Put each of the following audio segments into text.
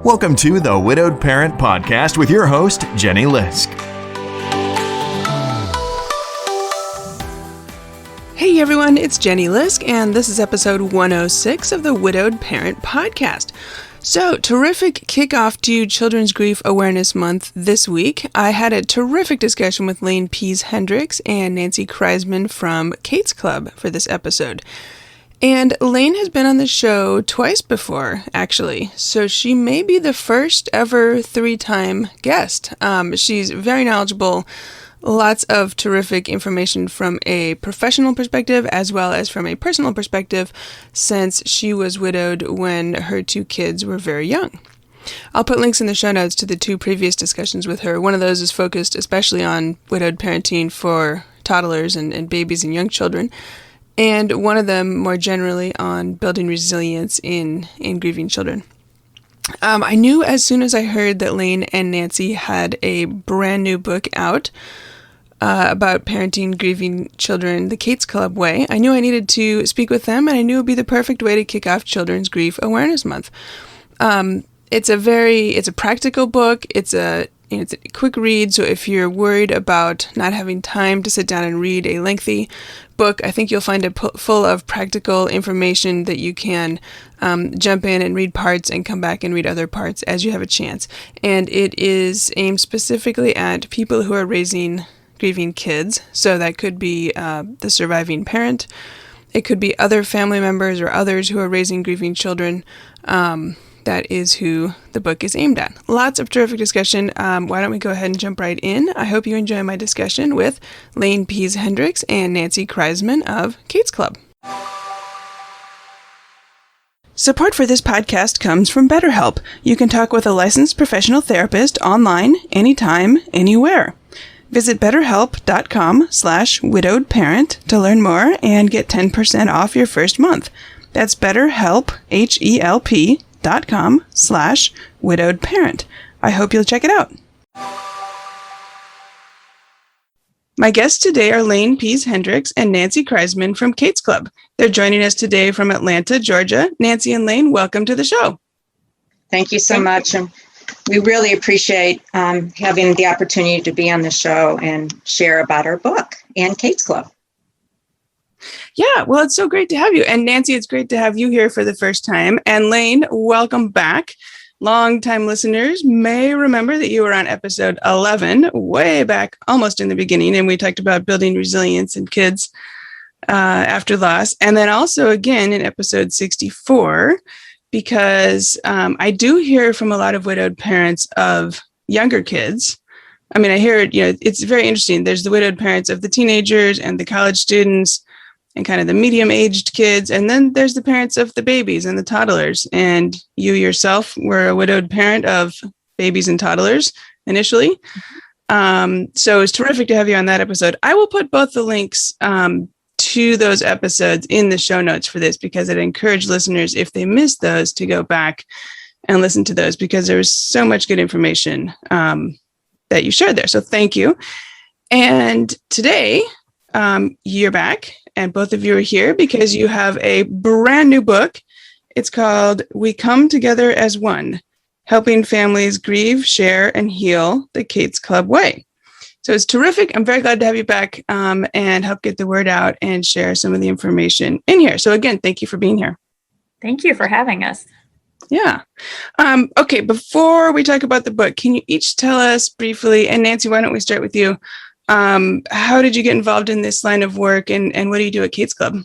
Welcome to the Widowed Parent Podcast with your host, Jenny Lisk. Hey everyone, it's Jenny Lisk, and this is episode 106 of the Widowed Parent Podcast. So, terrific kickoff to Children's Grief Awareness Month this week. I had a terrific discussion with Pease Hendricks and Nancy Kriseman from Kate's Club for this episode. And Lane has been on the show twice before, actually, so she may be the first ever 3-time guest. She's very knowledgeable, lots of terrific information from a professional perspective as well as from a personal perspective, since she was widowed when her 2 kids were very young. I'll put links in the show notes to the 2 previous discussions with her. One of those is focused especially on widowed parenting for toddlers and babies and young children. And one of them more generally on building resilience in grieving children. I knew as soon as I heard that Lane and Nancy had a brand new book out about parenting grieving children the Kate's Club way. I knew I needed to speak with them, and I knew it would be the perfect way to kick off Children's Grief Awareness Month. It's a practical book. It's a quick read, so if you're worried about not having time to sit down and read a lengthy book, I think you'll find it full of practical information that you can jump in and read parts and come back and read other parts as you have a chance. And it is aimed specifically at people who are raising grieving kids, so that could be the surviving parent. It could be other family members or others who are raising grieving children. That is who the book is aimed at. Lots of terrific discussion. Why don't we go ahead and jump right in? I hope you enjoy my discussion with Pease Hendricks and Nancy Kriseman of Kate's Club. Support for this podcast comes from BetterHelp. You can talk with a licensed professional therapist online, anytime, anywhere. Visit betterhelp.com/widowedparent to learn more and get 10% off your first month. That's BetterHelp, HELP.com/widowedparent. I hope you'll check it out. My guests today are Pease Hendricks and Nancy Kriseman from Kate's Club. They're joining us today from Atlanta, Georgia. Nancy and Lane, welcome to the show. Thank you so much. And we really appreciate having the opportunity to be on the show and share about our book and Kate's Club. Yeah, well, it's so great to have you. And Nancy, it's great to have you here for the first time. And Lane, welcome back. Longtime listeners may remember that you were on episode 11, way back, almost in the beginning, and we talked about building resilience in kids after loss. And then also again in episode 64, because I do hear from a lot of widowed parents of younger kids. I mean, I hear it, it's very interesting. There's the widowed parents of the teenagers and the college students and kind of the medium-aged kids. And then there's the parents of the babies and the toddlers. And you yourself were a widowed parent of babies and toddlers initially. So it's terrific to have you on that episode. I will put both the links to those episodes in the show notes for this, because I'd encourage listeners, if they missed those, to go back and listen to those, because there was so much good information that you shared there. So thank you. And today, you're back. And both of you are here because you have a brand new book. It's called We Come Together as One, Helping Families Grieve, Share, and Heal the Kate's Club Way. So it's terrific. I'm very glad to have you back and help get the word out and share some of the information in here. So again, thank you for being here. Thank you for having us. Yeah. Okay, before we talk about the book, can you each tell us briefly, and Nancy, why don't we start with you? How did you get involved in this line of work, and what do you do at Kate's Club?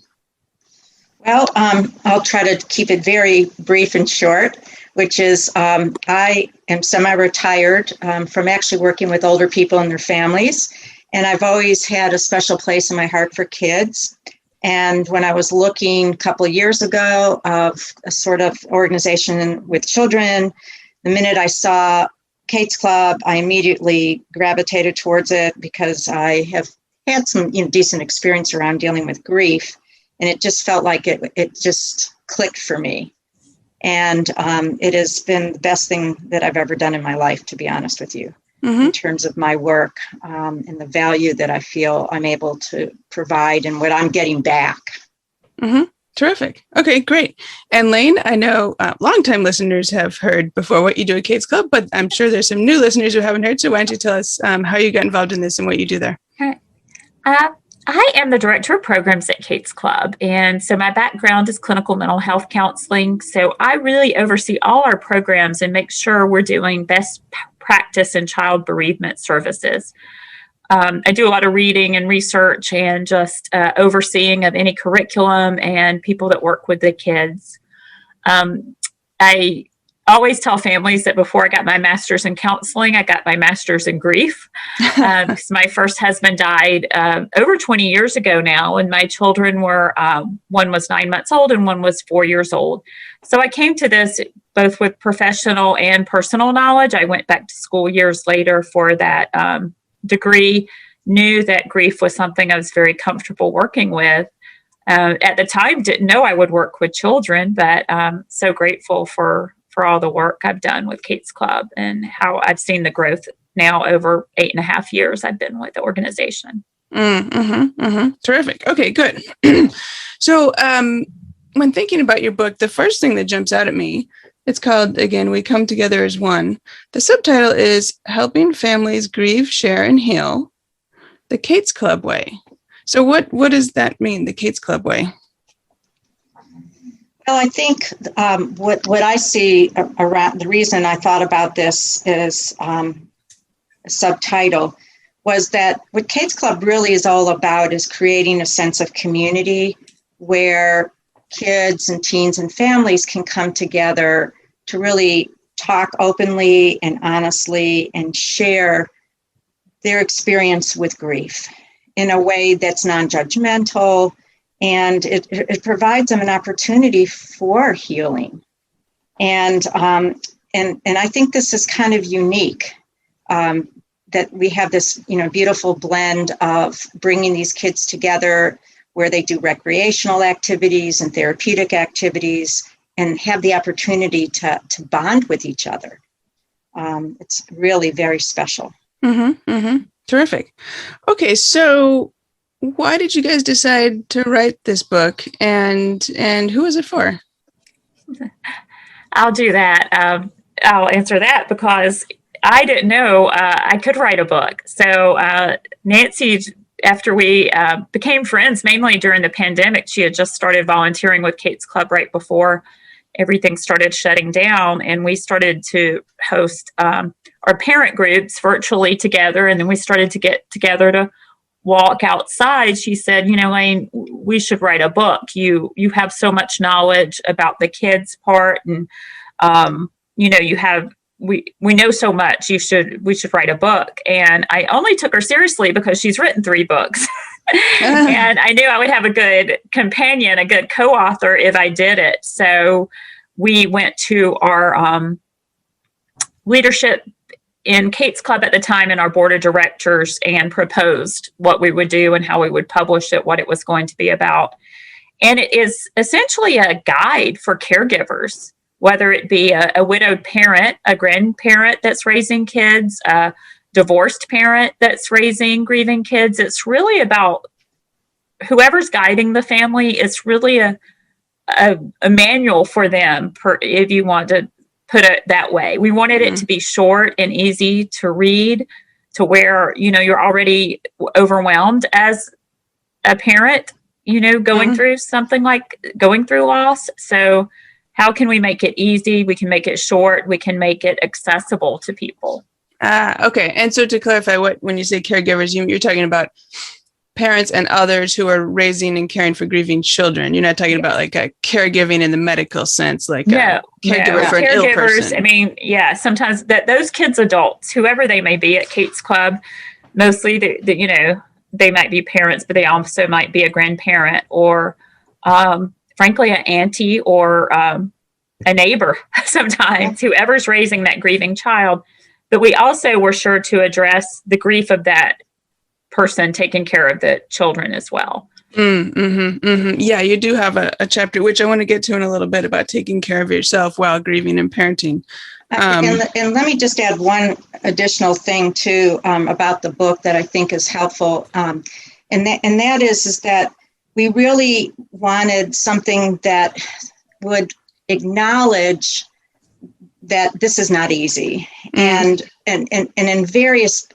Well, I'll try to keep it very brief and short, which is I am semi-retired from actually working with older people and their families. And I've always had a special place in my heart for kids. And when I was looking a couple of years ago of a sort of organization with children, the minute I saw Kate's Club, I immediately gravitated towards it because I have had some decent experience around dealing with grief, and it just felt like it just clicked for me. And it has been the best thing that I've ever done in my life, to be honest with you, in terms of my work and the value that I feel I'm able to provide and what I'm getting back. Terrific. Okay, great. And Lane, I know longtime listeners have heard before what you do at Kate's Club, but I'm sure there's some new listeners who haven't heard. So why don't you tell us how you got involved in this and what you do there? Okay. I am the director of programs at Kate's Club. And so my background is clinical mental health counseling. So I really oversee all our programs and make sure we're doing best practice in child bereavement services. I do a lot of reading and research and just overseeing of any curriculum and people that work with the kids. I always tell families that before I got my master's in counseling, I got my master's in grief because my first husband died over 20 years ago now, and my children were, one was 9 months old and one was 4 years old. So I came to this both with professional and personal knowledge. I went back to school years later for that degree, knew that grief was something I was very comfortable working with. At the time, didn't know I would work with children, but so grateful for all the work I've done with Kate's Club and how I've seen the growth now over 8.5 years I've been with the organization. Terrific. Okay, good. So when thinking about your book, the first thing that jumps out at me, it's called, again, We Come Together as One. The subtitle is Helping Families Grieve, Share, and Heal, the Kate's Club Way. So what does that mean, the Kate's Club Way? Well, I think what I see around the reason I thought about this is a subtitle was that what Kate's Club really is all about is creating a sense of community where kids and teens and families can come together to really talk openly and honestly and share their experience with grief in a way that's non-judgmental, and it provides them an opportunity for healing. And I think this is kind of unique, that we have this beautiful blend of bringing these kids together where they do recreational activities and therapeutic activities and have the opportunity to bond with each other. It's really very special. Terrific. Okay, so why did you guys decide to write this book, and who is it for? I'll do that. I'll answer that because I didn't know I could write a book. So Nancy, after we became friends, mainly during the pandemic, she had just started volunteering with Kate's Club right before everything started shutting down. And we started to host our parent groups virtually together. And then we started to get together to walk outside. She said, Lane, we should write a book. You have so much knowledge about the kids part. And, we know so much. We should write a book. And I only took her seriously because she's written 3 books. And I knew I would have a good companion, a good co-author if I did it. So we went to our leadership in Kate's Club at the time and our board of directors and proposed what we would do and how we would publish it, what it was going to be about. And it is essentially a guide for caregivers, whether it be a widowed parent, a grandparent that's raising kids, a divorced parent that's raising grieving kids. It's really about whoever's guiding the family. It's really a manual for them, if you want to put it that way. We wanted it to be short and easy to read, to where, you're already overwhelmed as a parent, going through something like going through loss. So how can we make it easy? We can make it short. We can make it accessible to people. Okay. And so to clarify, when you say caregivers, you're talking about parents and others who are raising and caring for grieving children. You're not talking about like a caregiving in the medical sense, like a caregiver for an ill person. I mean, sometimes those kids, adults, whoever they may be at Kate's Club, mostly they might be parents, but they also might be a grandparent or frankly, an auntie or a neighbor sometimes, whoever's raising that grieving child. But we also were sure to address the grief of that person taking care of the children as well. Yeah, you do have a chapter, which I want to get to in a little bit, about taking care of yourself while grieving and parenting. And let me just add one additional thing too about the book that I think is helpful, and that is that we really wanted something that would acknowledge that this is not easy. And in various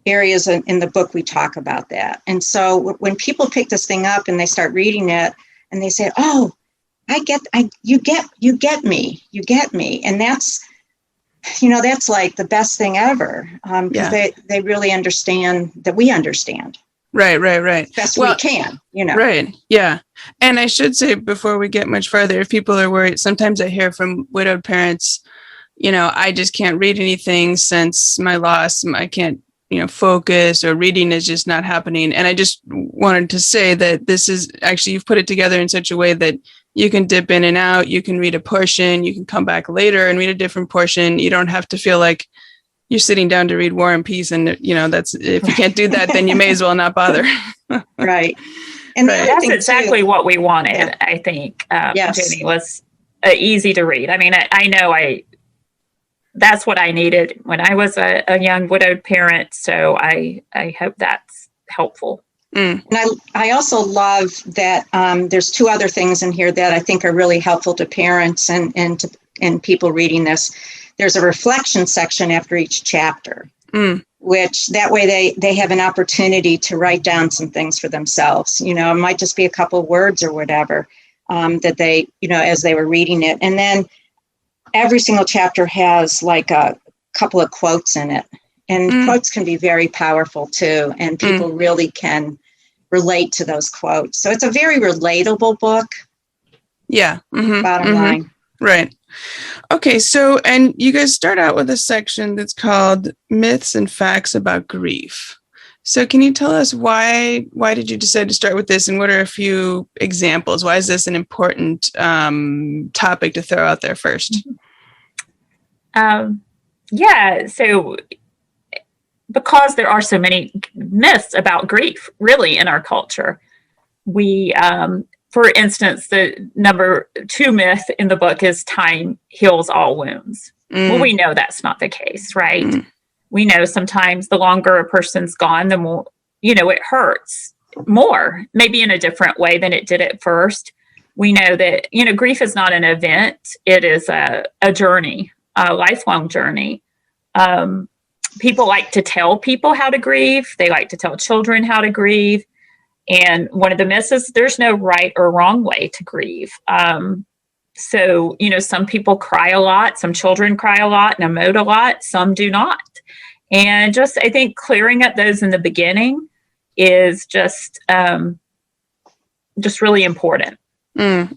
areas in the book, we talk about that. And so when people pick this thing up and they start reading it and they say, oh, you get me. And that's like the best thing ever. Because they really understand that we understand. Right. Best we can, Right. Yeah. And I should say, before we get much further, if people are worried, sometimes I hear from widowed parents, I just can't read anything since my loss. I can't, focus, or reading is just not happening. And I just wanted to say that this is actually, you've put it together in such a way that you can dip in and out. You can read a portion, you can come back later and read a different portion. You don't have to feel like you're sitting down to read War and Peace. And, that's, if you can't do that, then you may as well not bother. Right. And that's exactly what we wanted, I think, Jenny, was easy to read. I mean, I know that's what I needed when I was a young widowed parent. So I hope that's helpful. And I also love that there's two other things in here that I think are really helpful to parents and people reading this. There's a reflection section after each chapter, which that way they have an opportunity to write down some things for themselves. It might just be a couple of words or whatever that they, as they were reading it. And then every single chapter has like a couple of quotes in it. And quotes can be very powerful too. And people really can relate to those quotes. So it's a very relatable book. Yeah. Bottom line. Right. Okay. So, and you guys start out with a section that's called Myths and Facts About Grief. So can you tell us why did you decide to start with this, and what are a few examples? Why is this an important topic to throw out there first? So because there are so many myths about grief really in our culture, we, for instance, the number 2 myth in the book is time heals all wounds. Well, we know that's not the case, right? We know sometimes the longer a person's gone, the more, it hurts more, maybe in a different way than it did at first. We know that, grief is not an event. It is a journey, a lifelong journey. People like to tell people how to grieve. They like to tell children how to grieve. And one of the myths is there's no right or wrong way to grieve. So, some people cry a lot, some children cry a lot and emote a lot, some do not. And just, I think clearing up those in the beginning is just really important. Well,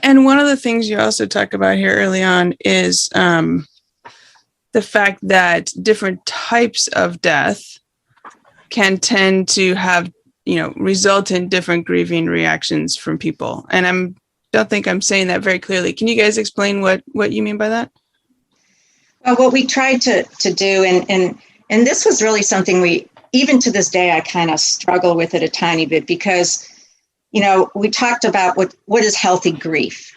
and one of the things you also talk about here early on is the fact that different types of death can tend to have, result in different grieving reactions from people. And I don't think I'm saying that very clearly. Can you guys explain what you mean by that? Well, what we tried to do, and this was really something even to this day, I kind of struggle with it a tiny bit, because, we talked about what is healthy grief.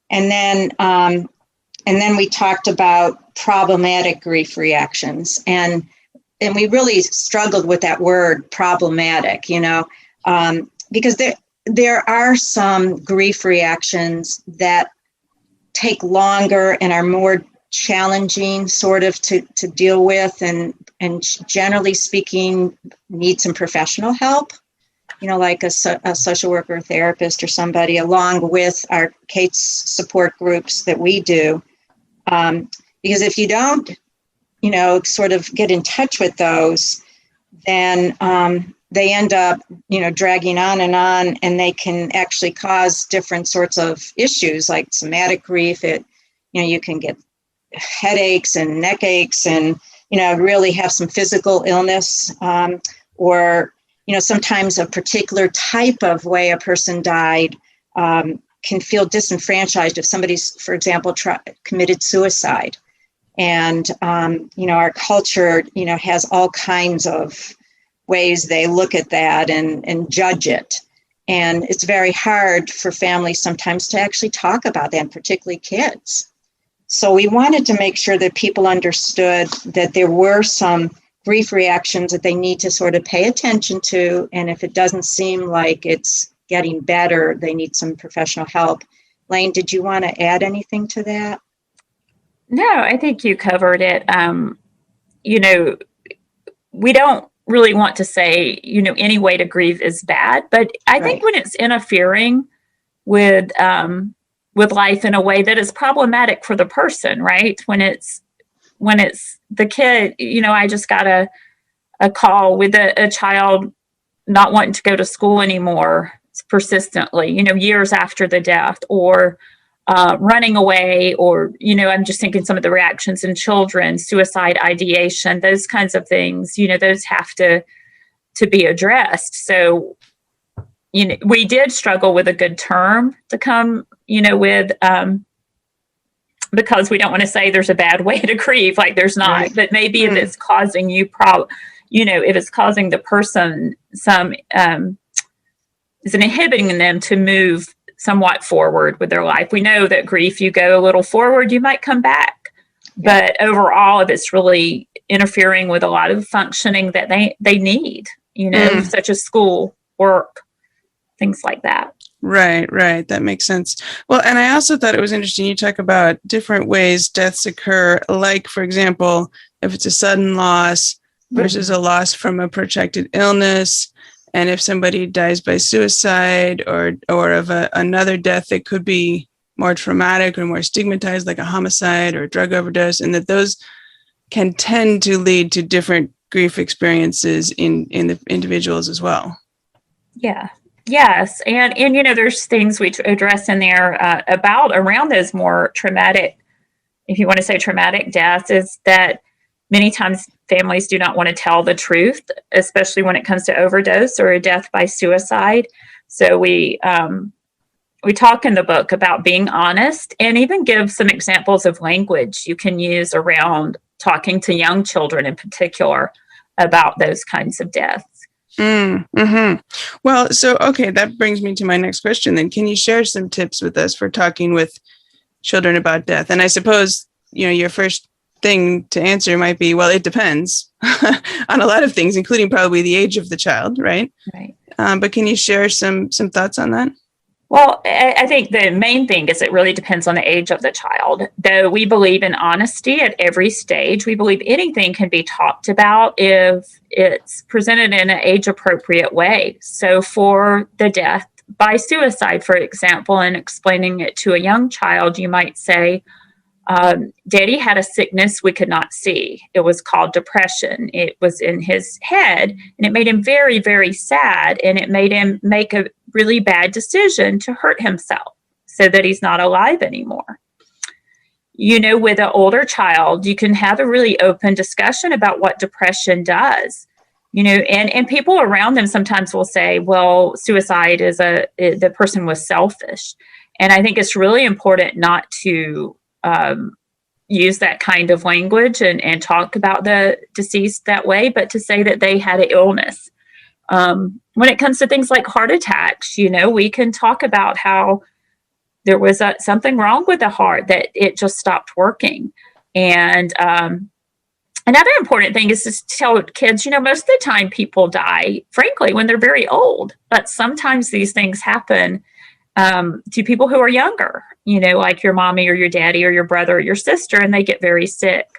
And then we talked about problematic grief reactions. And we really struggled with that word problematic, because there are some grief reactions that take longer and are more challenging sort of to deal with, and generally speaking need some professional help, like a social worker or therapist or somebody, along with our case support groups that we do. Because if you don't, sort of get in touch with those, then they end up, dragging on, and they can actually cause different sorts of issues like somatic grief. You can get headaches and neck aches, and, really have some physical illness, or, sometimes a particular type of way a person died can feel disenfranchised if somebody's, for example, committed suicide. And, our culture, has all kinds of ways they look at that and judge it. And it's very hard for families sometimes to actually talk about that, and particularly kids. So we wanted to make sure that people understood that there were some grief reactions that they need to sort of pay attention to. And if it doesn't seem like it's getting better, they need some professional help. Lane, did you want to add anything to that? No, I think you covered it. We don't really want to say, any way to grieve is bad, but I think when it's interfering with life in a way that is problematic for the person, right? When it's the kid, I just got a call with a child not wanting to go to school anymore persistently, years after the death, or running away, or, I'm just thinking some of the reactions in children, suicide ideation, those kinds of things, those have to be addressed. So, we did struggle with a good term to come, with, because we don't want to say there's a bad way to grieve, like there's not, right. But maybe if it's causing you if it's causing the person some, is inhibiting them to move somewhat forward with their life. We know that grief, you go a little forward, you might come back. Yeah. But overall, if it's really interfering with a lot of functioning that they need, such as school, work, things like that. Right. That makes sense. Well, and I also thought it was interesting. You talk about different ways deaths occur, like, for example, if it's a sudden loss versus a loss from a protracted illness. And if somebody dies by suicide or of another death that could be more traumatic or more stigmatized, like a homicide or a drug overdose, and that those can tend to lead to different grief experiences in the individuals as well. Yeah. Yes. And there's things we address in there around those more traumatic, if you want to say traumatic deaths, is that many times families do not want to tell the truth, especially when it comes to overdose or a death by suicide. So we talk in the book about being honest, and even give some examples of language you can use around talking to young children in particular about those kinds of deaths. Mm-hmm. Well, so, okay, that brings me to my next question then. Can you share some tips with us for talking with children about death? And I suppose, your first thing to answer might be, well, it depends on a lot of things, including probably the age of the child, right? Right. But can you share some thoughts on that? Well, I think the main thing is it really depends on the age of the child. Though we believe in honesty at every stage, we believe anything can be talked about if it's presented in an age-appropriate way. So for the death by suicide, for example, and explaining it to a young child, you might say, Daddy had a sickness we could not see. It was called depression. It was in his head, and it made him very, very sad, and it made him make a really bad decision to hurt himself so that he's not alive anymore. With an older child, you can have a really open discussion about what depression does. And people around them sometimes will say, well, suicide is the person was selfish. And I think it's really important not to use that kind of language and talk about the deceased that way, but to say that they had an illness. When it comes to things like heart attacks, we can talk about how there was something wrong with the heart, that it just stopped working. And another important thing is to tell kids, most of the time people die, frankly, when they're very old. But sometimes these things happen to people who are younger, like your mommy or your daddy or your brother or your sister, and they get very sick.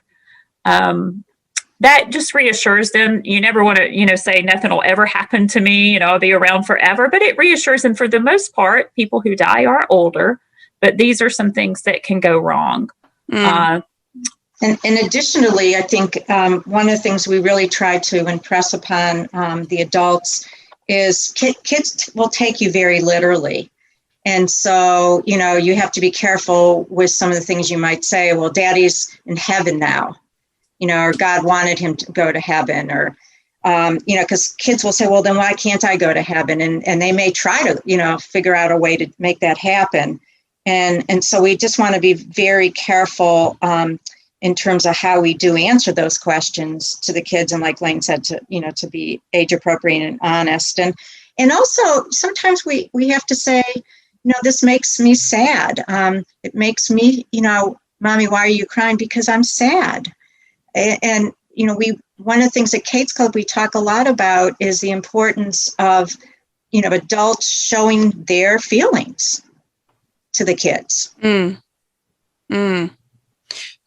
That just reassures them. You never want to, say nothing will ever happen to me, I'll be around forever, but it reassures them. For the most part, people who die are older, but these are some things that can go wrong. And additionally, I think one of the things we really try to impress upon the adults is kids will take you very literally. And so, you have to be careful with some of the things you might say. Well, Daddy's in heaven now, or God wanted him to go to heaven, or, because kids will say, well, then why can't I go to heaven? And they may try to, figure out a way to make that happen. And so we just want to be very careful in terms of how we do answer those questions to the kids. And like Lane said, to be age appropriate and honest. And also sometimes we have to say, this makes me sad. It makes me, Mommy, why are you crying? Because I'm sad. And we one of the things at Kate's Club we talk a lot about is the importance of, adults showing their feelings to the kids.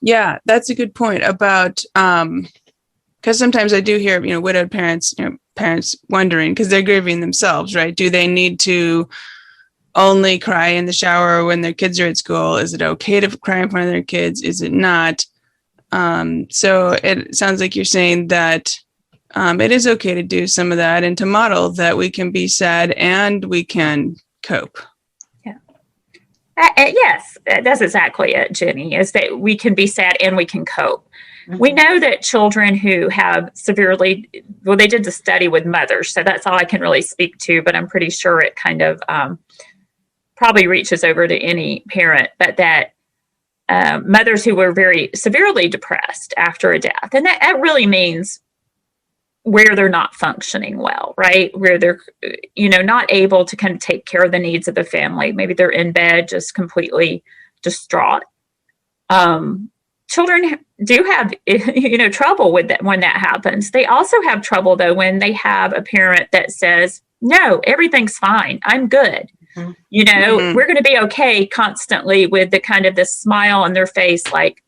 Yeah, that's a good point about, because sometimes I do hear, widowed parents, parents wondering, because they're grieving themselves, right? Do they need to only cry in the shower when their kids are at school? Is it okay to cry in front of their kids? Is it not? So it sounds like you're saying that it is okay to do some of that and to model that we can be sad and we can cope. Yeah. Yes, that's exactly it, Jenny, is that we can be sad and we can cope. We know that children who have they did the study with mothers, so that's all I can really speak to, but I'm pretty sure it kind of probably reaches over to any parent, but that mothers who were very severely depressed after a death, and that really means where they're not functioning well, right? Where they're, not able to kind of take care of the needs of the family. Maybe they're in bed just completely distraught. Children do have, trouble with that when that happens. They also have trouble, though, when they have a parent that says, no, everything's fine. I'm good. We're going to be okay, constantly with the kind of this smile on their face, like,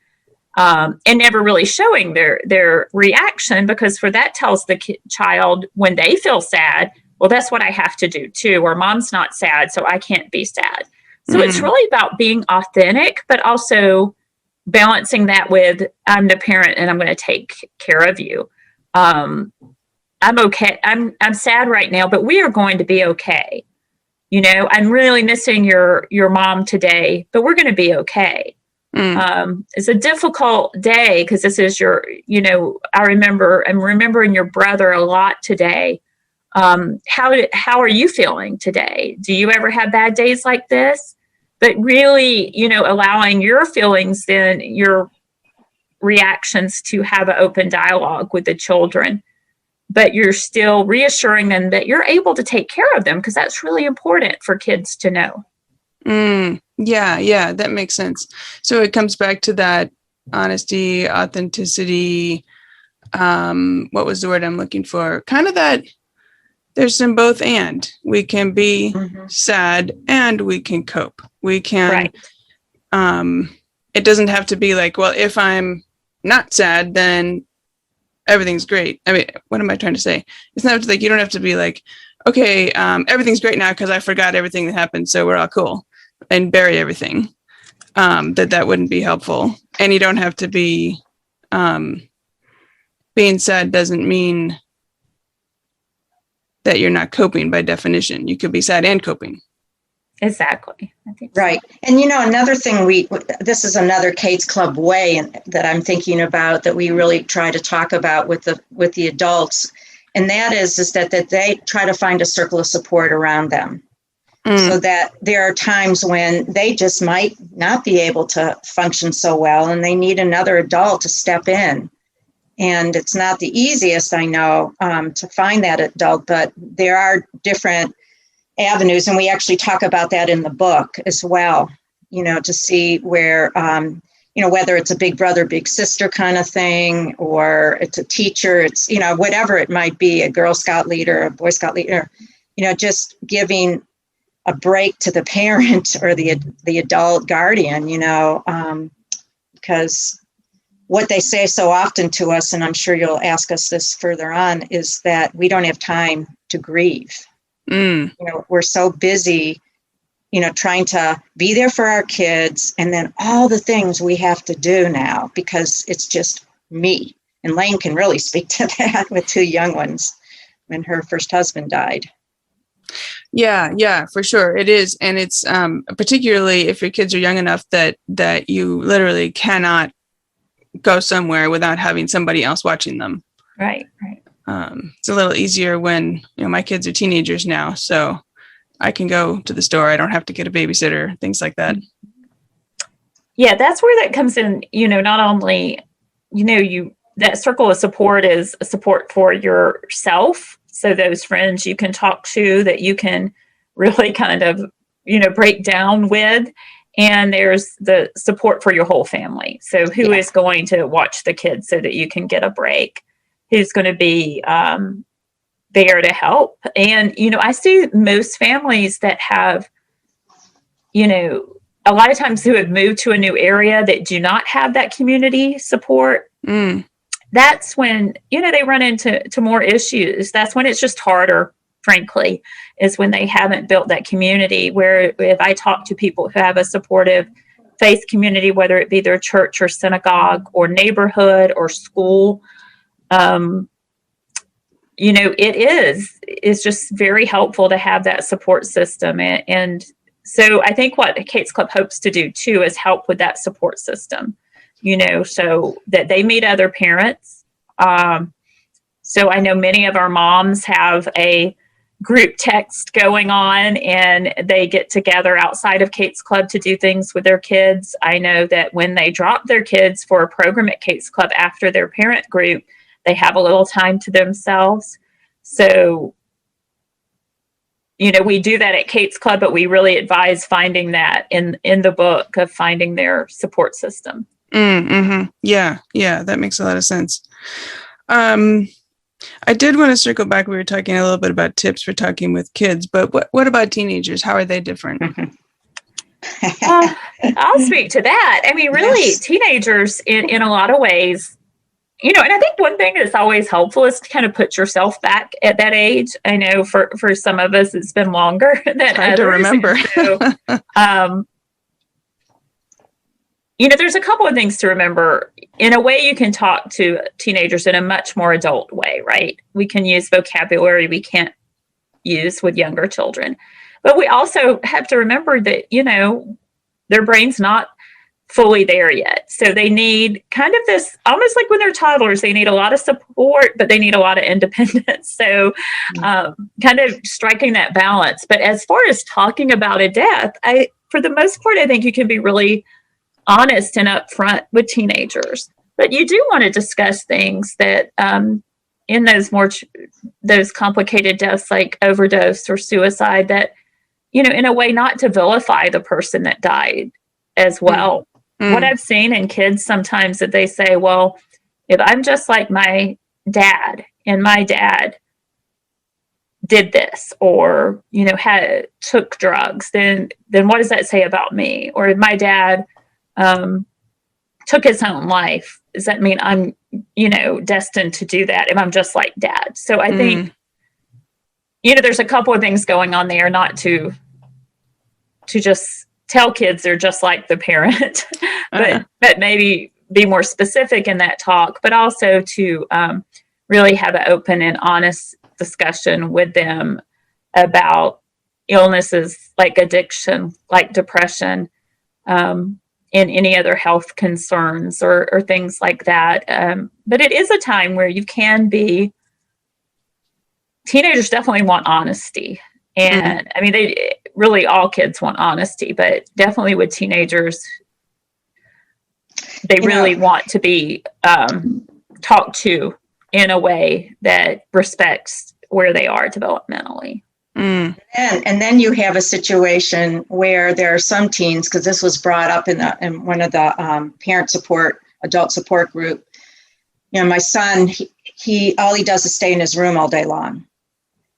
and never really showing their reaction, because that tells the child when they feel sad, well, that's what I have to do too, or mom's not sad, so I can't be sad. So it's really about being authentic, but also balancing that with, I'm the parent and I'm going to take care of you. I'm okay. I'm sad right now, but we are going to be okay. I'm really missing your mom today, but we're going to be okay. It's a difficult day because this is I'm remembering your brother a lot today. How are you feeling today? Do you ever have bad days like this? But really, allowing your feelings, then your reactions, to have an open dialogue with the children, but you're still reassuring them that you're able to take care of them, because that's really important for kids to know. Yeah, that makes sense. So it comes back to that honesty, authenticity. What was the word I'm looking for? Kind of that there's some both and. We can be sad and we can cope. We can, it doesn't have to be like, well, if I'm not sad, then everything's great. I mean, what am I trying to say? It's not like, you don't have to be like, okay, everything's great now because I forgot everything that happened, so we're all cool, and bury everything. That wouldn't be helpful. And you don't have to be, being sad doesn't mean that you're not coping by definition. You could be sad and coping. Exactly. I think so. Right. And another thing this is another Kate's Club way that I'm thinking about, that we really try to talk about with the adults. And that is that they try to find a circle of support around them. So that there are times when they just might not be able to function so well and they need another adult to step in. And it's not the easiest, I know, to find that adult, but there are different avenues. And we actually talk about that in the book as well, to see where, whether it's a big brother, big sister kind of thing, or it's a teacher, it's, whatever it might be, a Girl Scout leader, a Boy Scout leader, just giving a break to the parent or the adult guardian, because what they say so often to us, and I'm sure you'll ask us this further on, is that we don't have time to grieve. We're so busy, trying to be there for our kids, and then all the things we have to do now because it's just me. And Lane can really speak to that with two young ones when her first husband died. Yeah, for sure. It is. And it's particularly if your kids are young enough that you literally cannot go somewhere without having somebody else watching them. Right. It's a little easier when, my kids are teenagers now, so I can go to the store. I don't have to get a babysitter, things like that. Yeah, that's where that comes in, not only, that circle of support is a support for yourself. So those friends you can talk to that you can really kind of, break down with. And there's the support for your whole family. So who is going to watch the kids so that you can get a break? who's going to be there to help. And, I see most families that have, a lot of times who have moved to a new area that do not have that community support. That's when, they run into more issues. That's when it's just harder, frankly, is when they haven't built that community. Where if I talk to people who have a supportive faith community, whether it be their church or synagogue or neighborhood or school, it's just very helpful to have that support system. And so I think what Kate's Club hopes to do too is help with that support system, so that they meet other parents. So I know many of our moms have a group text going on, and they get together outside of Kate's Club to do things with their kids. I know that when they drop their kids for a program at Kate's Club after their parent group, they have a little time to themselves. So, we do that at Kate's Club, but we really advise finding that in the book of finding their support system. Mm-hmm. Yeah, that makes a lot of sense. I did want to circle back. We were talking a little bit about tips for talking with kids, but what about teenagers? How are they different? I'll speak to that. I mean, really, yes. Teenagers in a lot of ways, and I think one thing that's always helpful is to kind of put yourself back at that age. I know for some of us, it's been longer than others. Hard to remember. So, there's a couple of things to remember. In a way, you can talk to teenagers in a much more adult way, right? We can use vocabulary we can't use with younger children. But we also have to remember that, their brain's not fully there yet. So they need kind of this, almost like when they're toddlers, they need a lot of support, but they need a lot of independence. So kind of striking that balance. But as far as talking about a death, for the most part, I think you can be really honest and upfront with teenagers, but you do want to discuss things that in those complicated deaths like overdose or suicide, that in a way not to vilify the person that died as well. What I've seen in kids sometimes that they say, well, if I'm just like my dad and my dad did this or took drugs, then what does that say about me? Or if my dad took his own life, does that mean I'm, destined to do that if I'm just like dad? So I think, there's a couple of things going on there, not to just tell kids they're just like the parent, but maybe be more specific in that talk, but also to really have an open and honest discussion with them about illnesses like addiction, like depression, and any other health concerns or things like that. But it is a time where you can be, teenagers definitely want honesty. And I mean, they really, all kids want honesty, but definitely with teenagers, they really want to be talked to in a way that respects where they are developmentally. And then you have a situation where there are some teens, because this was brought up in one of the adult support group. My son, he all he does is stay in his room all day long.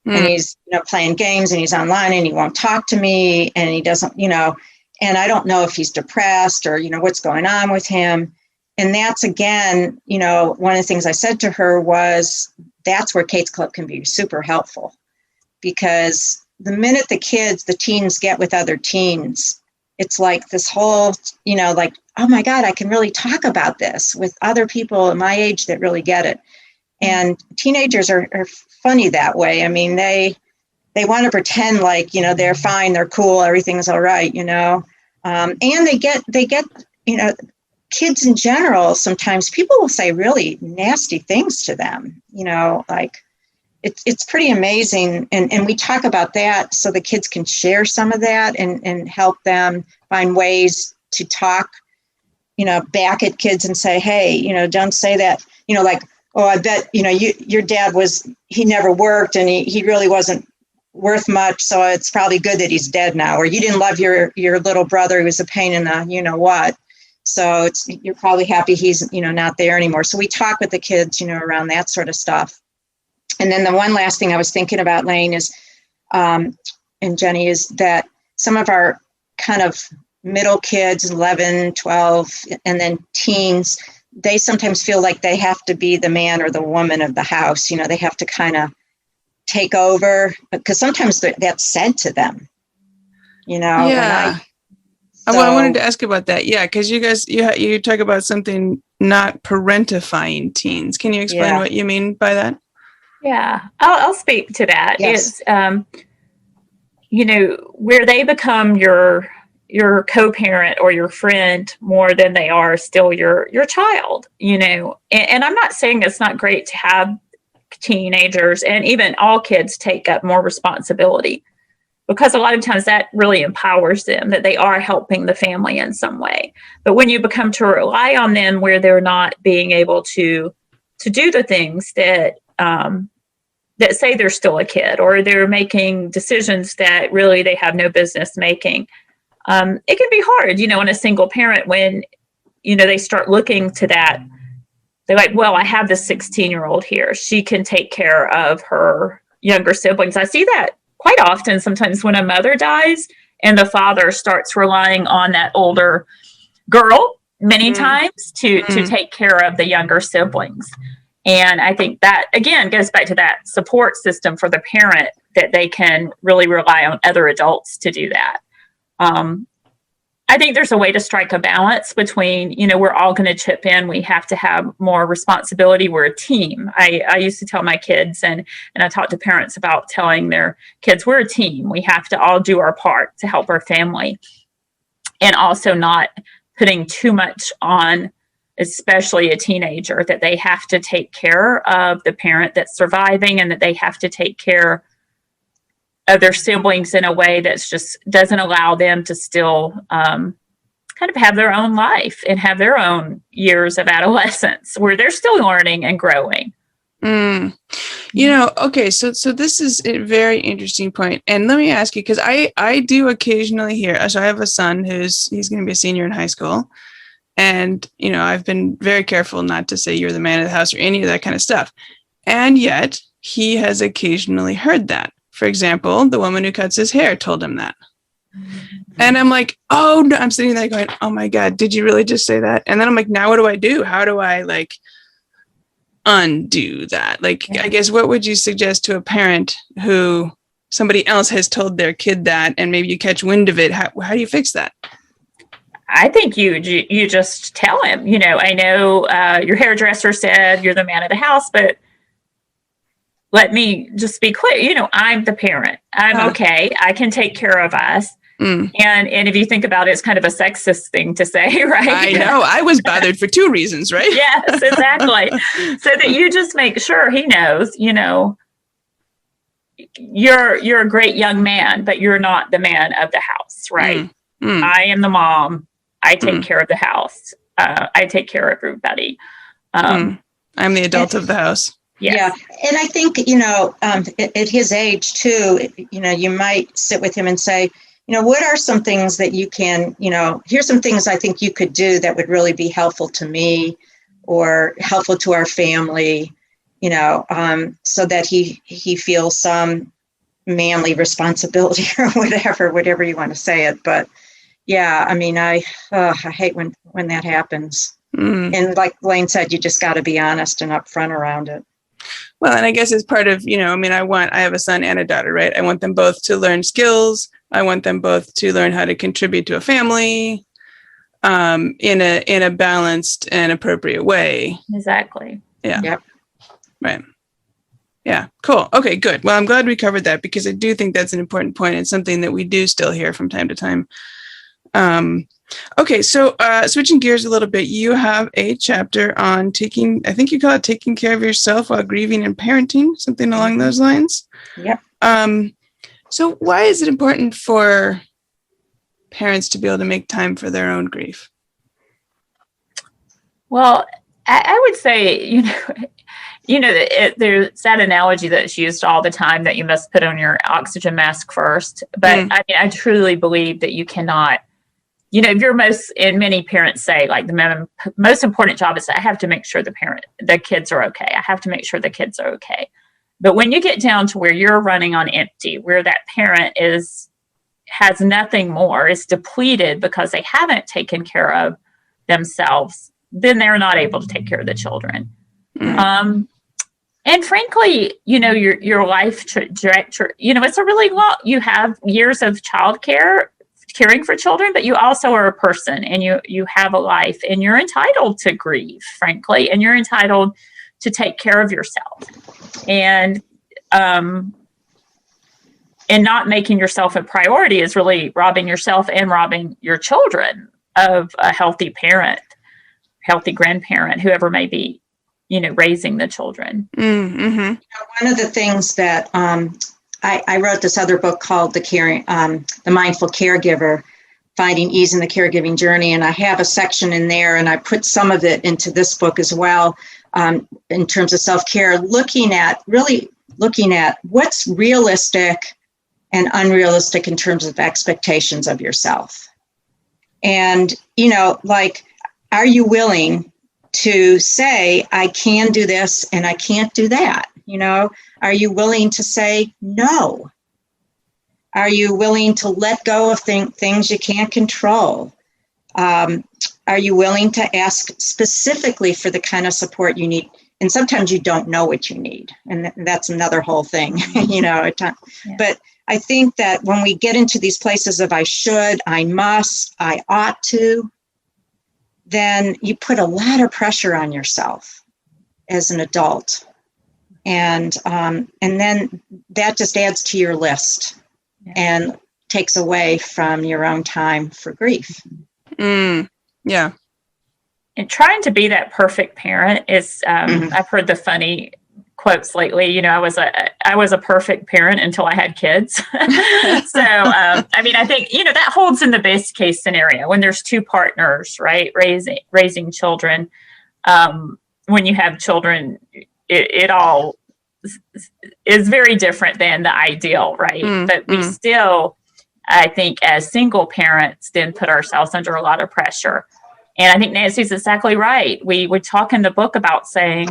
And he's, playing games and he's online and he won't talk to me and he doesn't, and I don't know if he's depressed or, what's going on with him. And that's, again, one of the things I said to her was, that's where Kate's Club can be super helpful, because the minute the teens get with other teens, it's like this whole, like, oh my God, I can really talk about this with other people at my age that really get it. And teenagers are funny that way. I mean, they want to pretend like, they're fine, they're cool, everything's all right, and they get, kids in general, sometimes people will say really nasty things to them, like it's pretty amazing. And we talk about that so the kids can share some of that and help them find ways to talk, back at kids and say, hey, don't say that, like, oh, I bet, your dad he never worked and he really wasn't worth much. So it's probably good that he's dead now. Or you didn't love your little brother who was a pain in the, what. So you're probably happy he's, not there anymore. So we talk with the kids, around that sort of stuff. And then the one last thing I was thinking about, Lane, is, and Jenny, is that some of our kind of middle kids, 11, 12, and then teens, they sometimes feel like they have to be the man or the woman of the house. They have to kind of take over, because sometimes that's said to them, Yeah. So, I wanted to ask about that. Yeah, because you guys, you talk about something not parentifying teens. Can you explain what you mean by that? Yeah, I'll speak to that. Yes. It's, where they become your co-parent or your friend more than they are still your child, and I'm not saying it's not great to have teenagers and even all kids take up more responsibility, because a lot of times that really empowers them, that they are helping the family in some way. But when you become to rely on them where they're not being able to do the things that that say they're still a kid, or they're making decisions that really they have no business making, it can be hard, in a single parent when, they start looking to that. They're like, well, I have this 16-year-old here. She can take care of her younger siblings. I see that quite often sometimes when a mother dies and the father starts relying on that older girl many times to take care of the younger siblings. And I think that, again, goes back to that support system for the parent, that they can really rely on other adults to do that. I think there's a way to strike a balance between, we're all going to chip in. We have to have more responsibility. We're a team. I used to tell my kids, and I talk to parents about telling their kids, we're a team. We have to all do our part to help our family, and also not putting too much on, especially a teenager, that they have to take care of the parent that's surviving, and that they have to take care of their siblings in a way that's just doesn't allow them to still kind of have their own life and have their own years of adolescence where they're still learning and growing. Okay, so this is a very interesting point. And let me ask you, because I do occasionally hear, so I have a son he's going to be a senior in high school. And, I've been very careful not to say you're the man of the house or any of that kind of stuff. And yet he has occasionally heard that. For example, the woman who cuts his hair told him that. And I'm like, oh, no, I'm sitting there going, oh my God, did you really just say that? And then I'm like, now what do I do? How do I undo that? I guess, what would you suggest to a parent who somebody else has told their kid that, and maybe you catch wind of it? How do you fix that? I think you just tell him, I know your hairdresser said you're the man of the house, but let me just be clear, I'm the parent. I'm okay. I can take care of us. And if you think about it, it's kind of a sexist thing to say, right? I know. I was bothered for 2 reasons, right? Yes, exactly. So that you just make sure he knows, you're a great young man, but you're not the man of the house, right? I am the mom. I take care of the house. I take care of everybody. I'm the adult of the house. Yes. Yeah. And I think, at his age too, you might sit with him and say, what are some things that you can, here's some things I think you could do that would really be helpful to me or helpful to our family, so that he feels some manly responsibility or whatever you want to say it. But yeah, I mean, I hate when that happens. And like Blaine said, you just got to be honest and upfront around it. Well, and I guess it's part of, I have a son and a daughter, right? I want them both to learn skills. I want them both to learn how to contribute to a family in a balanced and appropriate way. Exactly. Yeah. Yep. Right. Yeah. Cool. Okay, good. Well, I'm glad we covered that, because I do think that's an important point. It's something that we do still hear from time to time. Okay, so switching gears a little bit, you have a chapter on taking care of yourself while grieving and parenting, something along those lines. Yep. So why is it important for parents to be able to make time for their own grief? Well, I would say, there's that analogy that's used all the time that you must put on your oxygen mask first. But I truly believe that you cannot and many parents say, like, the most important job is I have to make sure the kids are okay. I have to make sure the kids are okay. But when you get down to where you're running on empty, where that parent has nothing more, is depleted because they haven't taken care of themselves, then they're not able to take care of the children. And frankly, your life trajectory, it's a really long, you have years of childcare, caring for children, but you also are a person, and you have a life, and you're entitled to grieve, frankly, and you're entitled to take care of yourself. And not making yourself a priority is really robbing yourself and robbing your children of a healthy parent, healthy grandparent, whoever may be, raising the children. Mm-hmm. One of the things that I wrote this other book called The Mindful Caregiver, Finding Ease in the Caregiving Journey. And I have a section in there, and I put some of it into this book as well, in terms of self-care, looking at what's realistic and unrealistic in terms of expectations of yourself. And, are you willing to say, I can do this and I can't do that? Are you willing to say no? Are you willing to let go of things you can't control? Are you willing to ask specifically for the kind of support you need? And sometimes you don't know what you need. And that's another whole thing, Yeah. But I think that when we get into these places of I should, I must, I ought to, then you put a lot of pressure on yourself as an adult. And then that just adds to your list and takes away from your own time for grief. Yeah. And trying to be that perfect parent is, I've heard the funny quotes lately. I was a perfect parent until I had kids. So, I think, that holds in the best case scenario when there's two partners, right? Raising children. When you have children, it all is very different than the ideal, right? But we still, I think, as single parents, then put ourselves under a lot of pressure. And I think Nancy's exactly right. We would talk in the book about saying,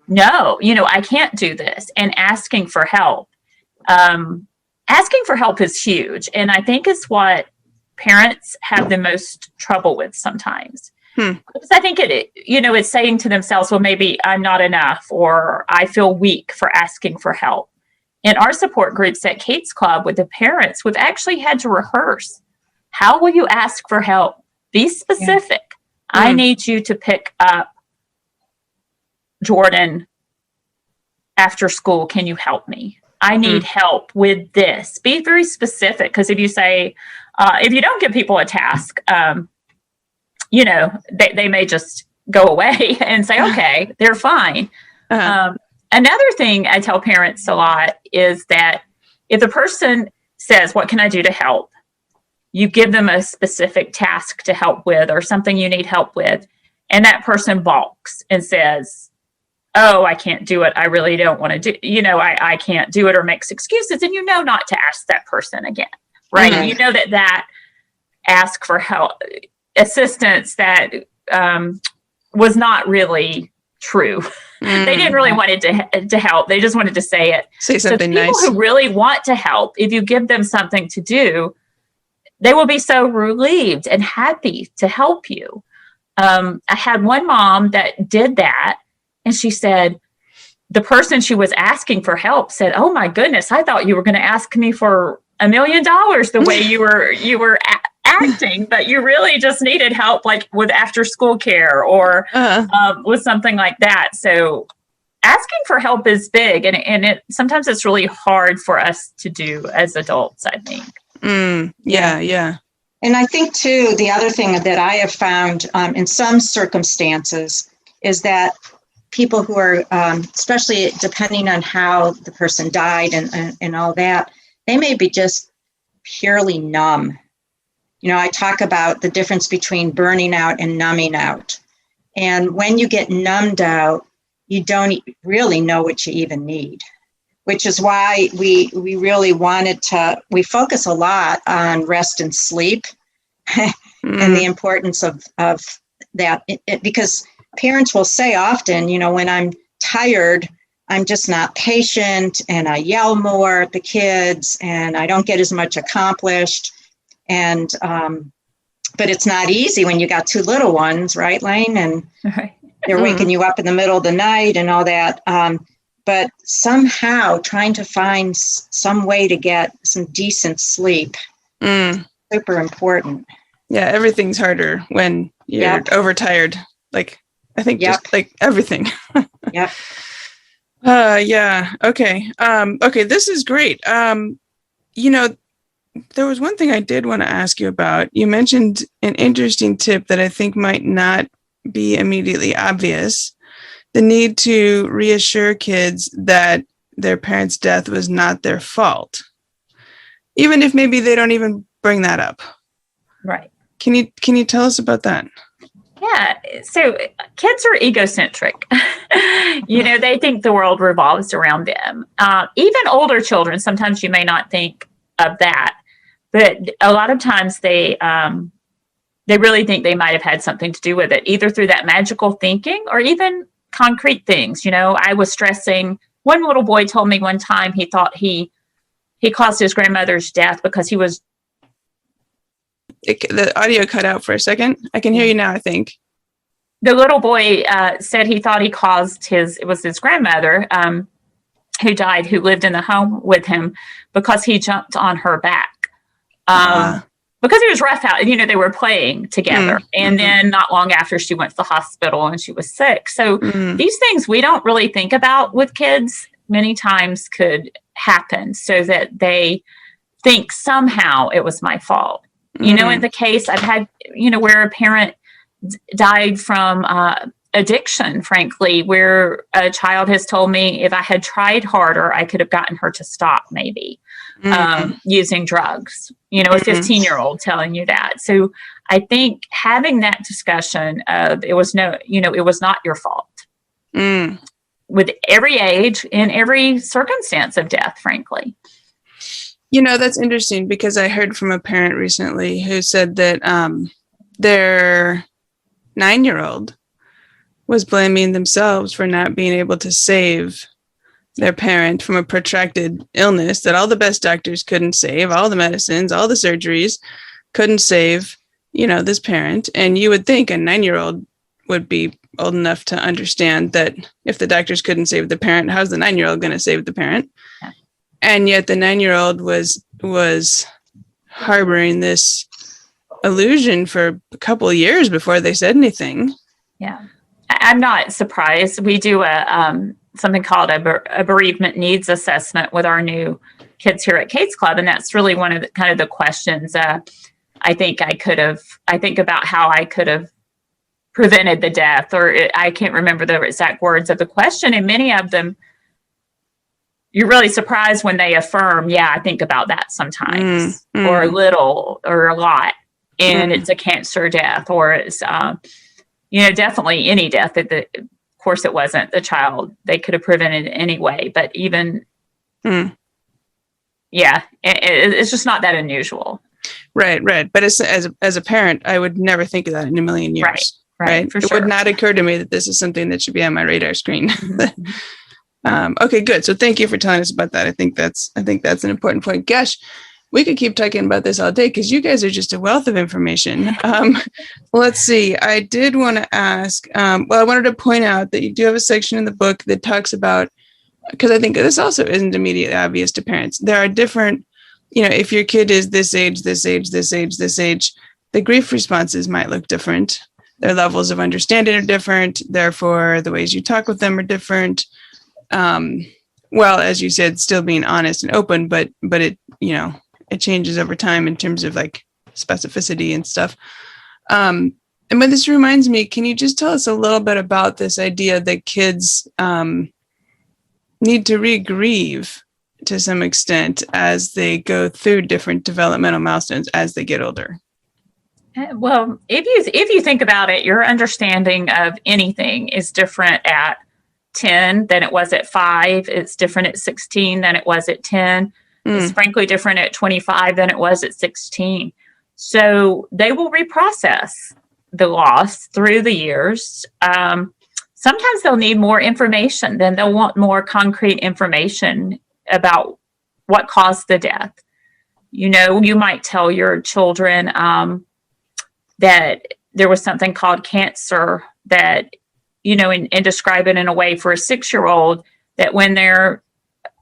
no, I can't do this, and asking for help. Asking for help is huge. And I think it's what parents have the most trouble with sometimes. Because I think it's saying to themselves, well, maybe I'm not enough, or I feel weak for asking for help. In our support groups at Kate's Club with the parents, we've actually had to rehearse. How will you ask for help? Be specific. I need you to pick up Jordan after school. Can you help me? I need help with this. Be very specific, because if you say, if you don't give people a task, they may just go away and say, okay, they're fine. Another thing I tell parents a lot is that if the person says, what can I do to help? You give them a specific task to help with, or something you need help with, and that person balks and says, oh, I can't do it. I really don't want to do, I can't do it, or makes excuses. And not to ask that person again, right? That ask for help, assistance that was not really true. They didn't really want it to help. They just wanted to say it. Say something nice. People who really want to help, if you give them something to do, they will be so relieved and happy to help you. I had one mom that did that, and she said, the person she was asking for help said, oh my goodness, I thought you were going to ask me for $1 million the way you were acting, but you really just needed help, like with after school care or with something like that. So asking for help is big, and sometimes it's really hard for us to do as adults, I think. Yeah. And I think, too, the other thing that I have found in some circumstances is that people who are, especially depending on how the person died and all that, they may be just purely numb. I talk about the difference between burning out and numbing out. And when you get numbed out, you don't really know what you even need, which is why we really wanted to, we focus a lot on rest and sleep. and the importance of that. Because parents will say often, when I'm tired, I'm just not patient and I yell more at the kids and I don't get as much accomplished. And, but it's not easy when you got two little ones, right, Lane? And they're waking you up in the middle of the night and all that. But somehow trying to find some way to get some decent sleep, super important. Yeah, everything's harder when you're overtired. Like, I think just like everything. Yep. Yeah. Okay. Okay. This is great. There was one thing I did want to ask you about. You mentioned an interesting tip that I think might not be immediately obvious: the need to reassure kids that their parents' death was not their fault, even if maybe they don't even bring that up. Right. Can you tell us about that? Yeah. So kids are egocentric. They think the world revolves around them. Even older children, sometimes you may not think of that, but a lot of times they really think they might have had something to do with it, either through that magical thinking or even concrete things. I was stressing. One little boy told me one time he thought he caused his grandmother's death because he was. The audio cut out for a second. I can hear you now, I think. The little boy said he thought he caused it was his grandmother who died, who lived in the home with him, because he jumped on her back. Because he was rough out, they were playing together. And then not long after, she went to the hospital and she was sick. So these things we don't really think about with kids many times could happen, so that they think somehow it was my fault. In the case I've had, where a parent died from addiction, frankly, where a child has told me if I had tried harder, I could have gotten her to stop maybe using drugs, a 15-year-old telling you that. So I think having that discussion of it was not your fault with every age in every circumstance of death, frankly. That's interesting, because I heard from a parent recently who said that their 9-year-old was blaming themselves for not being able to save their parent from a protracted illness that all the best doctors couldn't save, all the medicines, all the surgeries couldn't save, this parent. And you would think a 9-year-old would be old enough to understand that if the doctors couldn't save the parent, how's the 9-year-old going to save the parent? Yeah. And yet the 9-year-old was harboring this illusion for a couple of years before they said anything. Yeah, I'm not surprised. We do something called a bereavement needs assessment with our new kids here at Kate's Club, and that's really one of the questions. I think about how I could have prevented the death, or I can't remember the exact words of the question, and many of them, you're really surprised when they affirm, I think about that sometimes, or a little, or a lot, and it's a cancer death, or it's, definitely any death. Of course, it wasn't the child. They could have prevented it anyway, but even, it's just not that unusual. Right. But as a parent, I would never think of that in a million years. Right. For sure. It would not occur to me that this is something that should be on my radar screen. Okay, good. So thank you for telling us about that. I think that's an important point. Gosh, we could keep talking about this all day, because you guys are just a wealth of information. Let's see. I did want to ask, I wanted to point out that you do have a section in the book that talks about, because I think this also isn't immediately obvious to parents. There are different, if your kid is this age, this age, this age, this age, the grief responses might look different. Their levels of understanding are different. Therefore, the ways you talk with them are different. As you said, still being honest and open, but it, it changes over time in terms of like specificity and stuff. But this reminds me, can you just tell us a little bit about this idea that kids need to re-grieve to some extent as they go through different developmental milestones as they get older? Well, if you think about it, your understanding of anything is different at 10 than it was at 5. It's different at 16 than it was at 10. It's frankly different at 25 than it was at 16. So they will reprocess the loss through the years. Sometimes they'll need more information, then they'll want more concrete information about what caused the death. You might tell your children that there was something called cancer that, and describe it in a way for a 6-year-old that when they're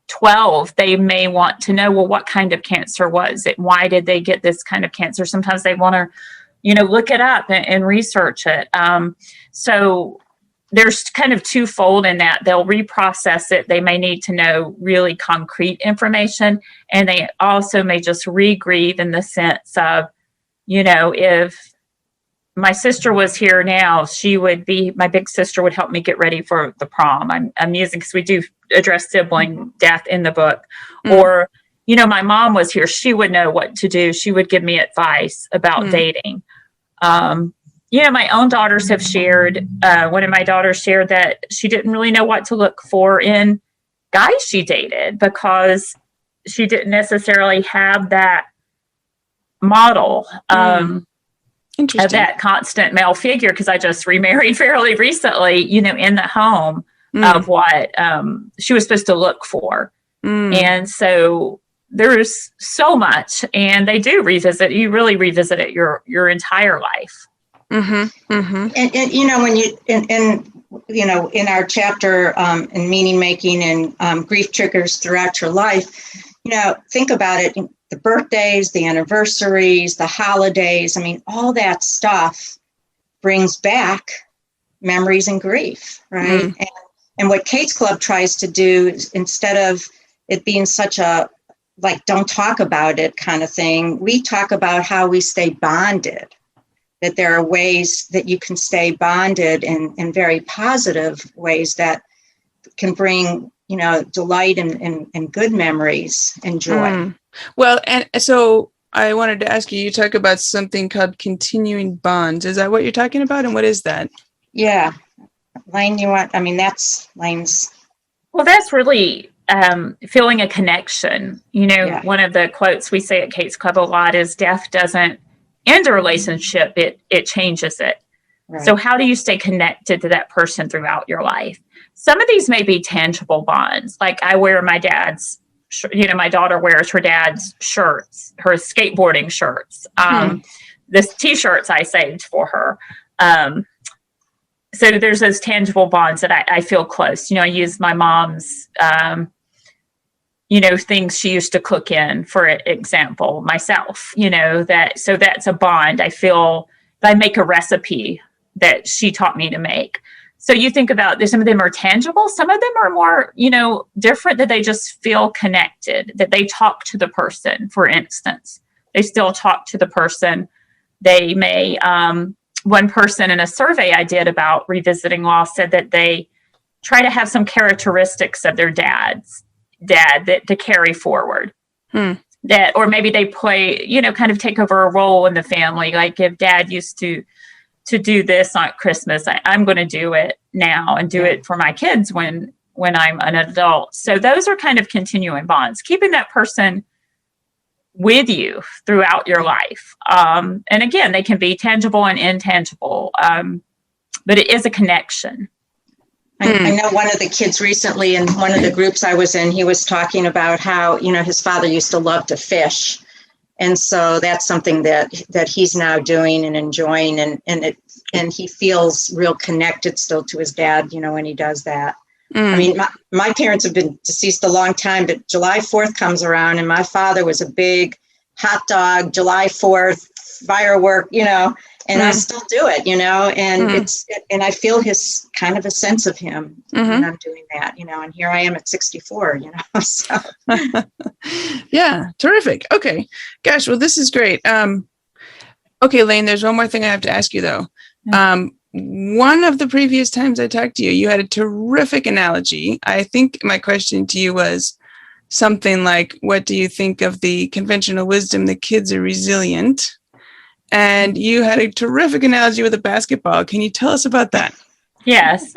12, they may want to know, well, what kind of cancer was it? Why did they get this kind of cancer? Sometimes they want to, look it up and research it. So there's kind of twofold in that. They'll reprocess it. They may need to know really concrete information. And they also may just re-grieve in the sense of, if my sister was here now, my big sister would help me get ready for the prom. I'm using, because we do address sibling death in the book. Or, my mom was here. She would know what to do. She would give me advice about dating. My own daughters have shared, one of my daughters shared that she didn't really know what to look for in guys she dated because she didn't necessarily have that model of that constant male figure, because I just remarried fairly recently, in the home of what she was supposed to look for. And so there's so much, and they do revisit. You really revisit it your entire life. And when you in our chapter in meaning making and grief triggers throughout your life, think about it. The birthdays, the anniversaries, the holidays. I mean, all that stuff brings back memories and grief, right? And what Kate's Club tries to do is, instead of it being such a don't talk about it kind of thing, we talk about how we stay bonded, that there are ways that you can stay bonded in very positive ways that can bring, delight and good memories and joy. Well, and so I wanted to ask you, you talk about something called continuing bonds. Is that what you're talking about? And what is that? Yeah. Lane, that's Lane's. Well, that's really feeling a connection. One of the quotes we say at Kate's Club a lot is, death doesn't end a relationship, it changes it. Right. So how do you stay connected to that person throughout your life? Some of these may be tangible bonds. Like I wear my dad's, my daughter wears her dad's shirts, her skateboarding shirts, this t-shirts I saved for her. So there's those tangible bonds that I feel close. I use my mom's, things she used to cook in, for example, myself, so that's a bond. I feel if I make a recipe that she taught me to make. So you think about, some of them are tangible. Some of them are more, different, that they just feel connected, that they talk to the person, for instance. They still talk to the person. They may, one person in a survey I did about revisiting loss said that they try to have some characteristics of their dad that to carry forward. That, or maybe they play, kind of take over a role in the family. Like if dad used to do this on Christmas, I'm going to do it now and do it for my kids when I'm an adult. So those are kind of continuing bonds, keeping that person with you throughout your life. And again, they can be tangible and intangible, but it is a connection. I know one of the kids recently in one of the groups I was in, he was talking about how, his father used to love to fish. And so that's something that he's now doing and enjoying, and he feels real connected still to his dad, when he does that. I mean, my parents have been deceased a long time, but July 4th comes around, and my father was a big hot dog, July 4th, firework, and I still do it, and and I feel his kind of a sense of him when I'm doing that, and here I am at 64, so. Yeah, terrific. Okay. Gosh, well, this is great. Okay, Lane, there's one more thing I have to ask you, though. One of the previous times I talked to you, you had a terrific analogy. I think my question to you was something like, what do you think of the conventional wisdom that kids are resilient? And you had a terrific analogy with a basketball. Can you tell us about that? Yes.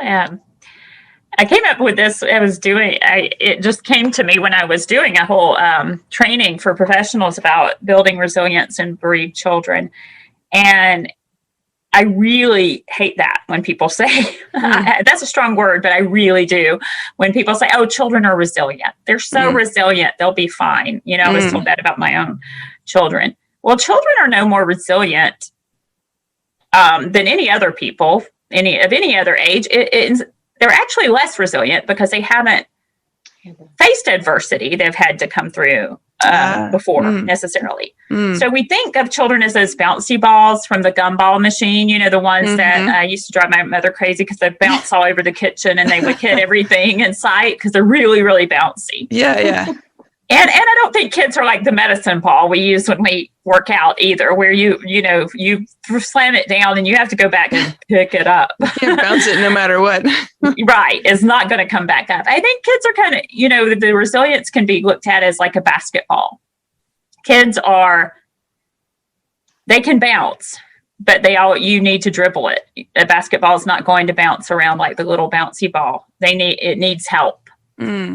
I came up with this. It just came to me when I was doing a whole training for professionals about building resilience in bereaved children. And I really hate that when people say, that's a strong word, but I really do. When people say, oh, children are resilient. They're so resilient. They'll be fine. I was told that about my own children. Well, children are no more resilient than any other people, any other age. They're actually less resilient because they haven't faced adversity they've had to come through before necessarily. So we think of children as those bouncy balls from the gumball machine, the ones that used to drive my mother crazy because they bounce all over the kitchen and they would hit everything in sight because they're really, really bouncy. Yeah. And I don't think kids are like the medicine ball we use when we work out either, where you slam it down and you have to go back and pick it up. You can't bounce it no matter what. Right. It's not going to come back up. I think kids are kind of, the resilience can be looked at as like a basketball. Kids they can bounce, but you need to dribble it. A basketball is not going to bounce around like the little bouncy ball. It needs help.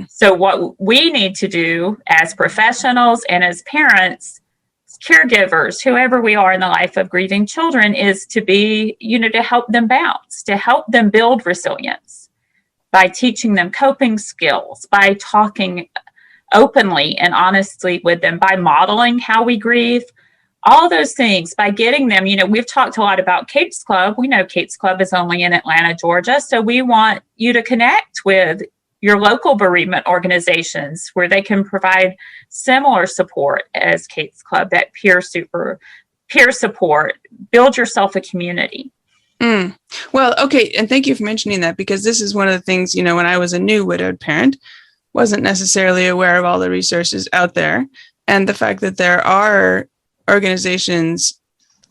So what we need to do as professionals and as parents, caregivers, whoever we are in the life of grieving children, is to be, to help them bounce, to help them build resilience by teaching them coping skills, by talking openly and honestly with them, by modeling how we grieve, all those things, by getting them, we've talked a lot about Kate's Club. We know Kate's Club is only in Atlanta, Georgia. So we want you to connect with your local bereavement organizations where they can provide similar support as Kate's Club, that peer support, build yourself a community. Well, okay. And thank you for mentioning that, because this is one of the things, when I was a new widowed parent, wasn't necessarily aware of all the resources out there. And the fact that there are organizations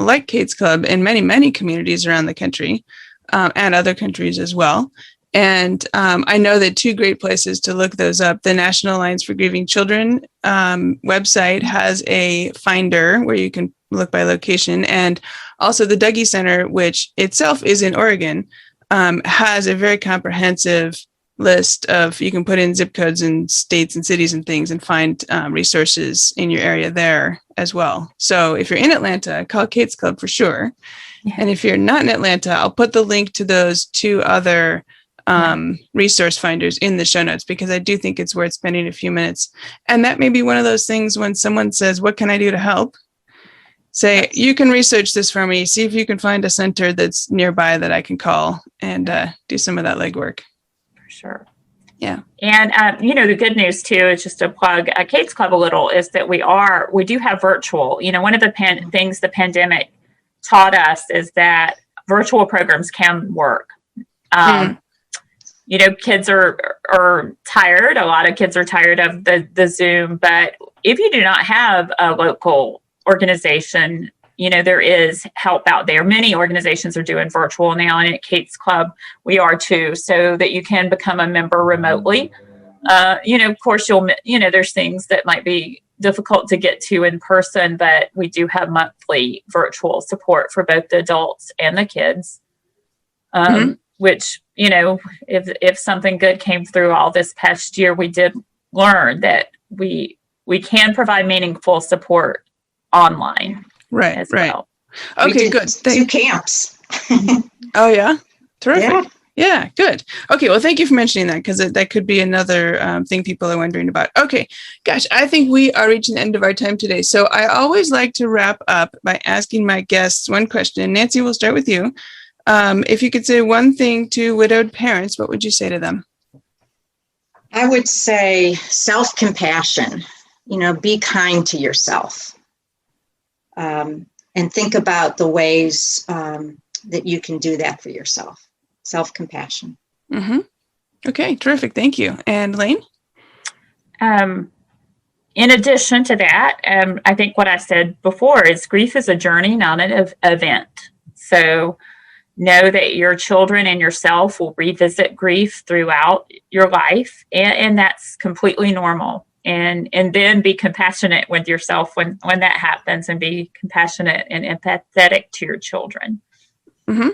like Kate's Club in many, many communities around the country, and other countries as well. And I know that two great places to look those up. The National Alliance for Grieving Children website has a finder where you can look by location. And also the Dougie Center, which itself is in Oregon, has a very comprehensive list of, you can put in zip codes and states and cities and things and find resources in your area there as well. So if you're in Atlanta, call Kate's Club for sure. Yeah. And if you're not in Atlanta, I'll put the link to those two other resource finders in the show notes, because I do think it's worth spending a few minutes. And that may be one of those things when someone says, what can I do to help? Say, you can research this for me. See if you can find a center that's nearby that I can call and do some of that legwork. For sure. Yeah. And, the good news too, is just to plug Kate's Club a little, is that we do have virtual. One of the things the pandemic taught us is that virtual programs can work. Kids are tired. A lot of kids are tired of the Zoom, but if you do not have a local organization, there is help out there. Many organizations are doing virtual now, and at Kate's Club, we are too, so that you can become a member remotely. Of course, there's things that might be difficult to get to in person, but we do have monthly virtual support for both the adults and the kids. Which, if something good came through all this past year, we did learn that we can provide meaningful support online. Right, as right. Well. Okay, good. 2 camps. Oh, yeah? Terrific. Yeah, good. Okay, well, thank you for mentioning that, because that could be another thing people are wondering about. Okay, gosh, I think we are reaching the end of our time today. So I always like to wrap up by asking my guests one question. Nancy, we'll start with you. If you could say one thing to widowed parents, what would you say to them? I would say self-compassion. Be kind to yourself, and think about the ways that you can do that for yourself. Self-compassion. Mm-hmm. Okay, terrific. Thank you. And Lane? In addition to that, I think what I said before is grief is a journey, not an event. So know that your children and yourself will revisit grief throughout your life, and that's completely normal. And then be compassionate with yourself when that happens, and be compassionate and empathetic to your children. Mm-hmm.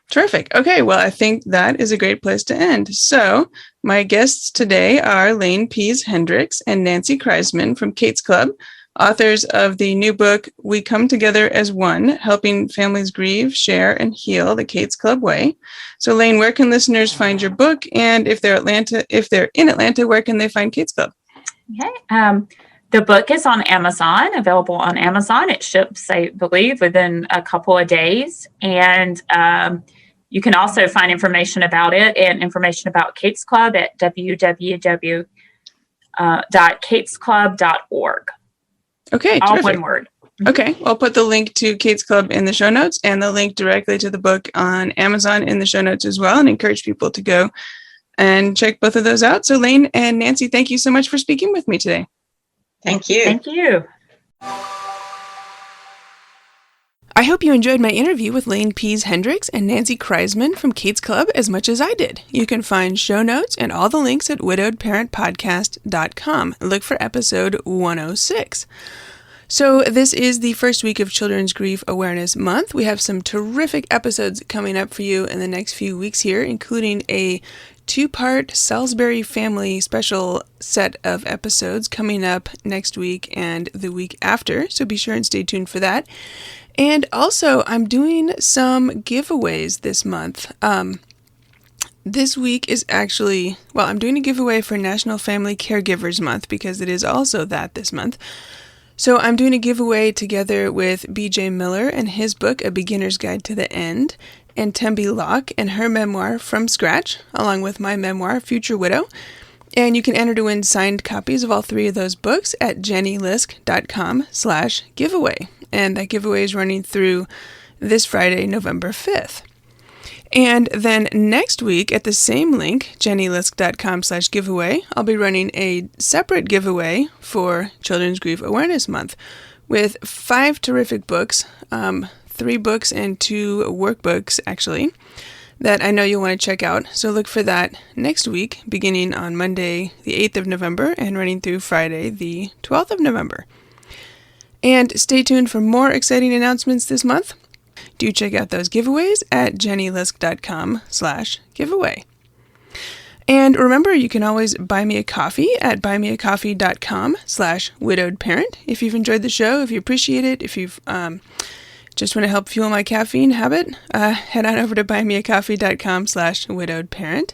Terrific. Okay, well, I think that is a great place to end. So my guests today are Pease Hendricks and Nancy Kriseman from Kate's Club, authors of the new book, We Come Together as One, Helping Families Grieve, Share, and Heal the Kate's Club Way. So Lane, where can listeners find your book? And if they're in Atlanta, where can they find Kate's Club? Okay. The book is on Amazon, available on Amazon. It ships, I believe, within a couple of days. And you can also find information about it and information about Kate's Club at www.katesclub.org. Okay, all terrific. one word. Okay, I'll put the link to Kate's Club in the show notes and the link directly to the book on Amazon in the show notes as well, and encourage people to go and check both of those out. So Lane and Nancy, thank you so much for speaking with me today. Thank you. Thank you. I hope you enjoyed my interview with Pease Hendricks and Nancy Kriseman from Kate's Club as much as I did. You can find show notes and all the links at widowedparentpodcast.com. Look for episode 106. So this is the first week of Children's Grief Awareness Month. We have some terrific episodes coming up for you in the next few weeks here, including a 2-part Salisbury family special set of episodes coming up next week and the week after. So be sure and stay tuned for that. And also, I'm doing some giveaways this month. This week is actually, I'm doing a giveaway for National Family Caregivers Month because it is also that this month. So I'm doing a giveaway together with BJ Miller and his book, A Beginner's Guide to the End, and Tembi Locke and her memoir, From Scratch, along with my memoir, Future Widow. And you can enter to win signed copies of all 3 of those books at jennylisk.com/giveaway. And that giveaway is running through this Friday, November 5th. And then next week at the same link, jennylisk.com/giveaway, I'll be running a separate giveaway for Children's Grief Awareness Month with 5 terrific books, 3 books and 2 workbooks actually, that I know you'll want to check out. So look for that next week, beginning on Monday, the 8th of November, and running through Friday, the 12th of November. And stay tuned for more exciting announcements this month. Do check out those giveaways at jennylisk.com/giveaway. And remember, you can always buy me a coffee at buymeacoffee.com/widowedparent. If you've enjoyed the show, if you appreciate it, if you've just want to help fuel my caffeine habit, head on over to buymeacoffee.com/widowedparent.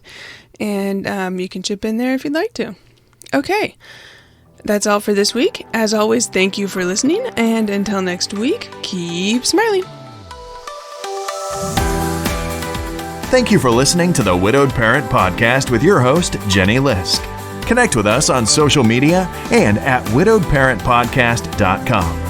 And you can chip in there if you'd like to. Okay. That's all for this week. As always, thank you for listening, and until next week, keep smiling. Thank you for listening to the Widowed Parent Podcast with your host, Jenny Lisk. Connect with us on social media and at widowedparentpodcast.com.